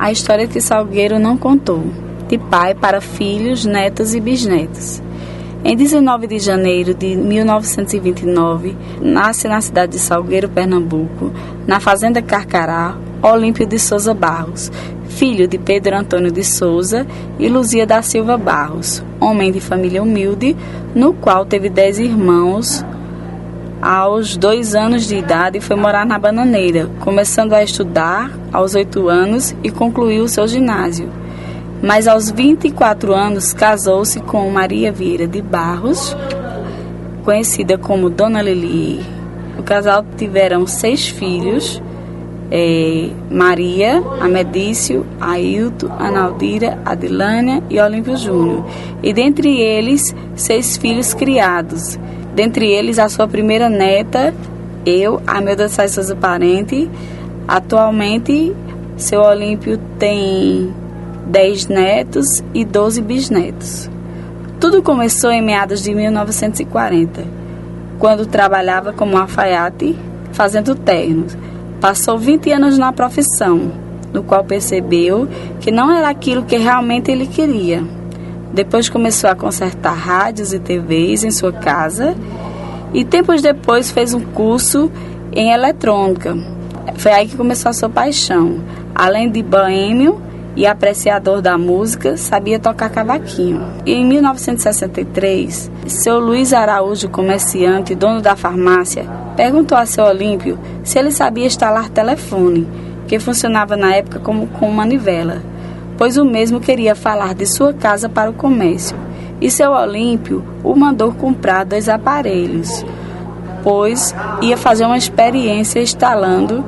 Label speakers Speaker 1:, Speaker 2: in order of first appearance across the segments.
Speaker 1: a história que Salgueiro não contou, de pai para filhos, netos e bisnetos. Em 19 de janeiro de 1929, nasce na cidade de Salgueiro, Pernambuco, na fazenda Carcará, Olímpio de Souza Barros, filho de Pedro Antônio de Souza e Luzia da Silva Barros, homem de família humilde, no qual teve 10 irmãos. Aos 2 anos de idade foi morar na Bananeira, começando a estudar aos 8 anos e concluiu o seu ginásio. Mas aos 24 anos casou-se com Maria Vieira de Barros, conhecida como Dona Lili. O casal tiveram 6 filhos, Maria, Amedício, Ailton, Analdira, Adilânia e Olímpio Júnior. E dentre eles, 6 filhos criados. Dentre eles, a sua primeira neta, Amilda de Sá Souza Parente. Atualmente, seu Olímpio tem 10 netos e 12 bisnetos. Tudo começou em meados de 1940, quando trabalhava como alfaiate, fazendo ternos. Passou 20 anos na profissão, no qual percebeu que não era aquilo que realmente ele queria. Depois começou a consertar rádios e TVs em sua casa e tempos depois fez um curso em eletrônica. Foi aí que começou a sua paixão. Além de boêmio e apreciador da música, sabia tocar cavaquinho. E em 1963, seu Luiz Araújo, comerciante e dono da farmácia, perguntou a seu Olímpio se ele sabia instalar telefone, que funcionava na época como com manivela, pois o mesmo queria falar de sua casa para o comércio. E seu Olímpio o mandou comprar 2 aparelhos, pois ia fazer uma experiência instalando.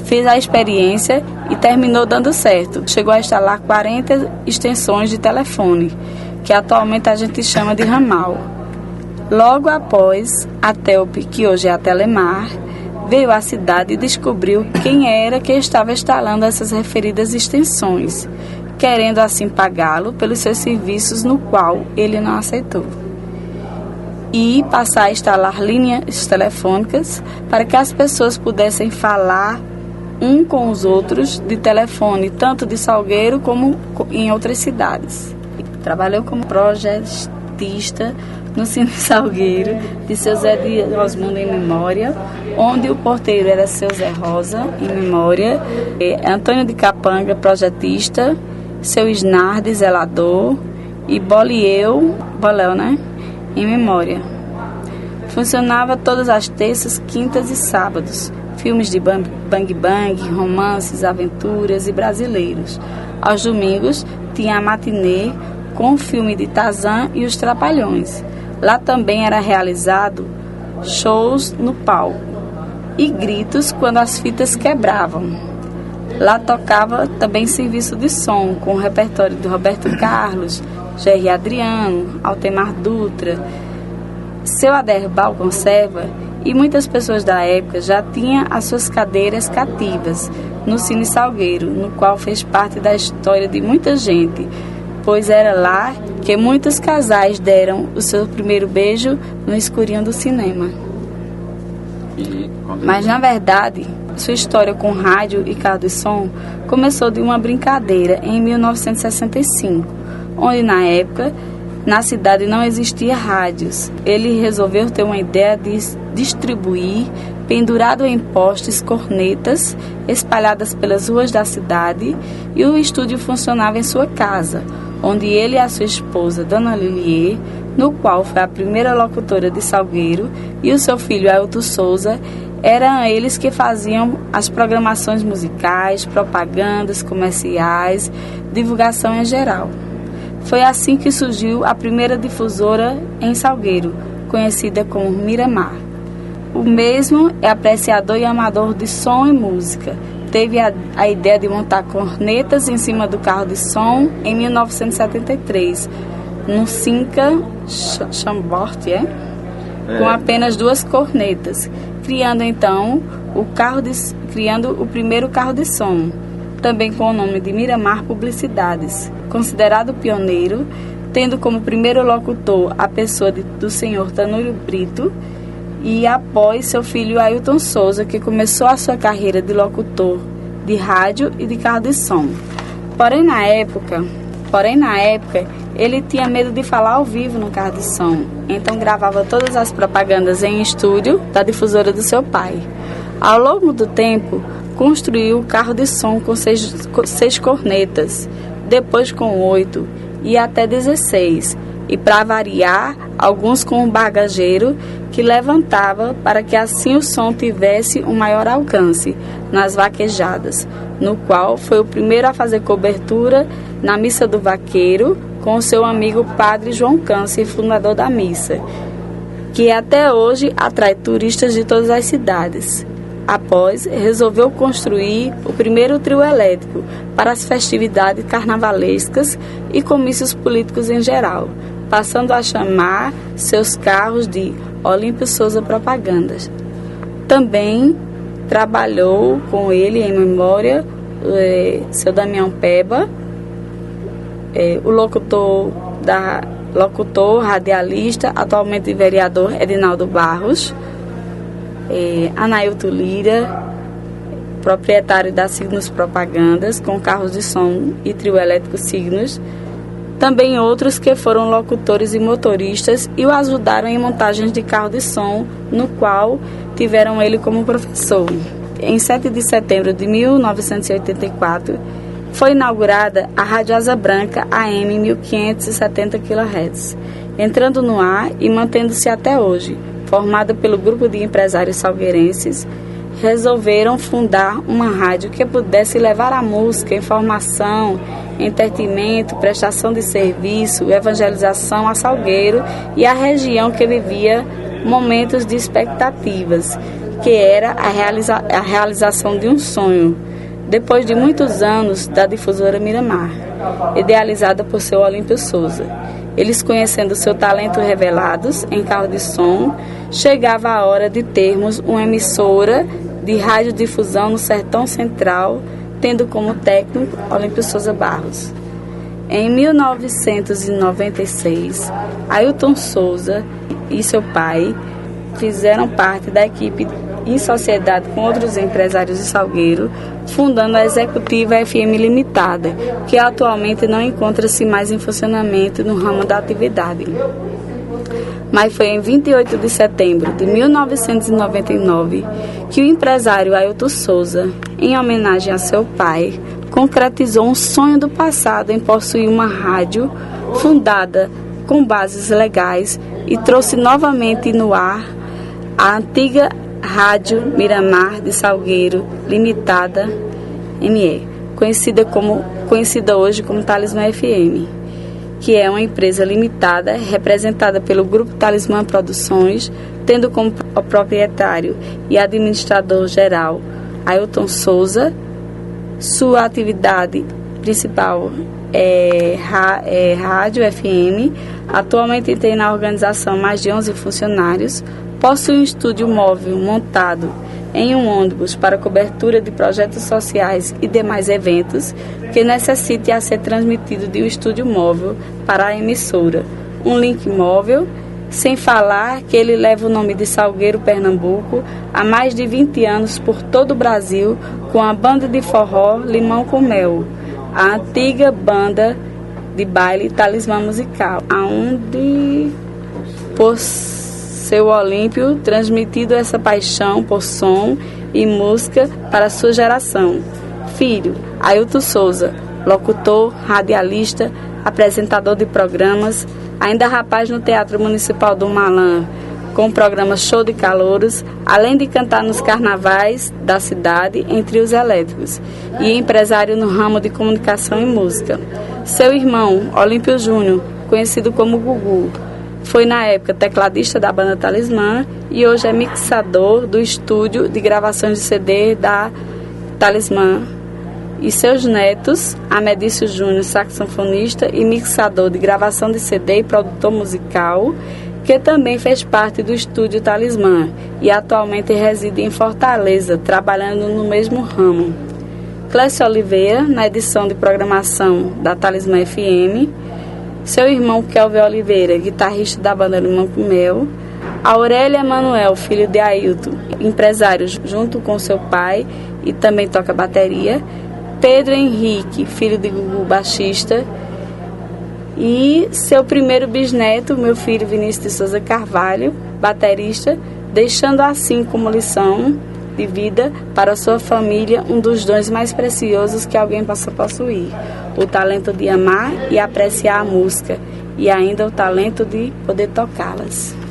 Speaker 1: Fez a experiência e terminou dando certo. Chegou a instalar 40 extensões de telefone, que atualmente a gente chama de ramal. Logo após, a Telp, que hoje é a Telemar, veio à cidade e descobriu quem era que estava instalando essas referidas extensões, querendo assim pagá-lo pelos seus serviços, no qual ele não aceitou. E passar a instalar linhas telefônicas para que as pessoas pudessem falar um com os outros de telefone, tanto de Salgueiro como em outras cidades. Trabalhou como projetista no Cine Salgueiro, de seu Zé de Osmundo em memória, onde o porteiro era seu Zé Rosa em memória, Antônio de Capanga, projetista, seu Isnardes, zelador, e Boléu, em memória. Funcionava todas as terças, quintas e sábados. Filmes de bang bang, romances, aventuras e brasileiros. Aos domingos tinha a matinê com o filme de Tarzan e os Trapalhões. Lá também era realizado shows no palco e gritos quando as fitas quebravam. Lá tocava também serviço de som com o repertório de Roberto Carlos, Gerry Adriano, Altemar Dutra, seu Aderbal Conserva. E muitas pessoas da época já tinham as suas cadeiras cativas no Cine Salgueiro, no qual fez parte da história de muita gente, pois era lá que muitos casais deram o seu primeiro beijo no escurinho do cinema. Mas, na verdade, sua história com rádio e carro de som começou de uma brincadeira em 1965, onde, na época, na cidade não existia rádios. Ele resolveu ter uma ideia de distribuir, pendurado em postes, cornetas espalhadas pelas ruas da cidade, e o estúdio funcionava em sua casa, onde ele e a sua esposa, Dona Lilier, no qual foi a primeira locutora de Salgueiro, e o seu filho Ailton Souza, eram eles que faziam as programações musicais, propagandas, comerciais, divulgação em geral. Foi assim que surgiu a primeira difusora em Salgueiro, conhecida como Miramar. O mesmo é apreciador e amador de som e música. Teve a ideia de montar cornetas em cima do carro de som em 1973, no Cinca Chambord, com apenas 2 cornetas, criando então o primeiro carro de som, também com o nome de Miramar Publicidades, considerado pioneiro, tendo como primeiro locutor a pessoa do senhor Tanúrio Brito, e após seu filho Ailton Souza, que começou a sua carreira de locutor de rádio e de carro de som. Porém, na época, ele tinha medo de falar ao vivo no carro de som, então gravava todas as propagandas em estúdio da difusora do seu pai. Ao longo do tempo, construiu o carro de som com seis cornetas, depois com 8 e até 16, e para variar, alguns com um bagageiro que levantava para que assim o som tivesse um maior alcance nas vaquejadas, no qual foi o primeiro a fazer cobertura na Missa do Vaqueiro com o seu amigo Padre João Câncer, fundador da missa, que até hoje atrai turistas de todas as cidades. Após, resolveu construir o primeiro trio elétrico para as festividades carnavalescas e comícios políticos em geral, passando a chamar seus carros de Olímpio Souza Propagandas. Também trabalhou com ele em memória seu Damião Peba, o locutor, radialista, atualmente vereador Edinaldo Barros, Anailton Lira, proprietário da Signos Propagandas, com carros de som e trio elétrico Signos. Também outros que foram locutores e motoristas e o ajudaram em montagens de carro de som, no qual tiveram ele como professor. Em 7 de setembro de 1984, foi inaugurada a Rádio Asa Branca AM 1570 kHz, entrando no ar e mantendo-se até hoje. Formada pelo grupo de empresários salgueirenses, resolveram fundar uma rádio que pudesse levar a música, informação, entretenimento, prestação de serviço, evangelização a Salgueiro e a região que vivia momentos de expectativas, que era a realização de um sonho, depois de muitos anos da difusora Miramar, idealizada por seu Olímpio Souza. Eles, conhecendo seu talento revelados em carro de som, chegava a hora de termos uma emissora de radiodifusão no Sertão Central, tendo como técnico Olímpio Souza Barros. Em 1996, Ailton Souza e seu pai fizeram parte da equipe em sociedade com outros empresários de Salgueiro, fundando a Executiva FM Limitada, que atualmente não encontra-se mais em funcionamento no ramo da atividade. Mas foi em 28 de setembro de 1999 que o empresário Ailton Souza, em homenagem a seu pai, concretizou um sonho do passado em possuir uma rádio fundada com bases legais e trouxe novamente no ar a antiga Rádio Miramar de Salgueiro Limitada ME, conhecida hoje como Talismã FM, que é uma empresa limitada representada pelo Grupo Talismã Produções, tendo como proprietário e administrador geral Ailton Souza. Sua atividade principal é Rádio FM. Atualmente tem na organização mais de 11 funcionários. Possui um estúdio móvel montado em um ônibus para cobertura de projetos sociais e demais eventos que necessite a ser transmitido de um estúdio móvel para a emissora. Um link móvel, sem falar que ele leva o nome de Salgueiro, Pernambuco, há mais de 20 anos por todo o Brasil, com a banda de forró Limão com Mel, a antiga banda de baile Talismã Musical, aonde por seu Olímpio transmitido essa paixão por som e música para sua geração. Filho, Ailton Souza, locutor, radialista, apresentador de programas, ainda rapaz no Teatro Municipal do Malan, com o programa Show de Calouros, além de cantar nos carnavais da cidade em trios elétricos, e empresário no ramo de comunicação e música. Seu irmão, Olímpio Júnior, conhecido como Gugu, foi na época tecladista da banda Talismã e hoje é mixador do estúdio de gravações de CD da Talismã. E seus netos, Amedício Júnior, saxofonista e mixador de gravação de CD e produtor musical, que também fez parte do estúdio Talismã e atualmente reside em Fortaleza, trabalhando no mesmo ramo. Clécio Oliveira, na edição de programação da Talismã FM. Seu irmão Kelvin Oliveira, guitarrista da banda Limão com Mel. Aurélia Manuel, filho de Ailton, empresário junto com seu pai e também toca bateria. Pedro Henrique, filho de Gugu, baixista. E seu primeiro bisneto, meu filho Vinícius de Souza Carvalho, baterista, deixando assim como lição de vida para sua família um dos dons mais preciosos que alguém possa possuir: o talento de amar e apreciar a música, e ainda o talento de poder tocá-las.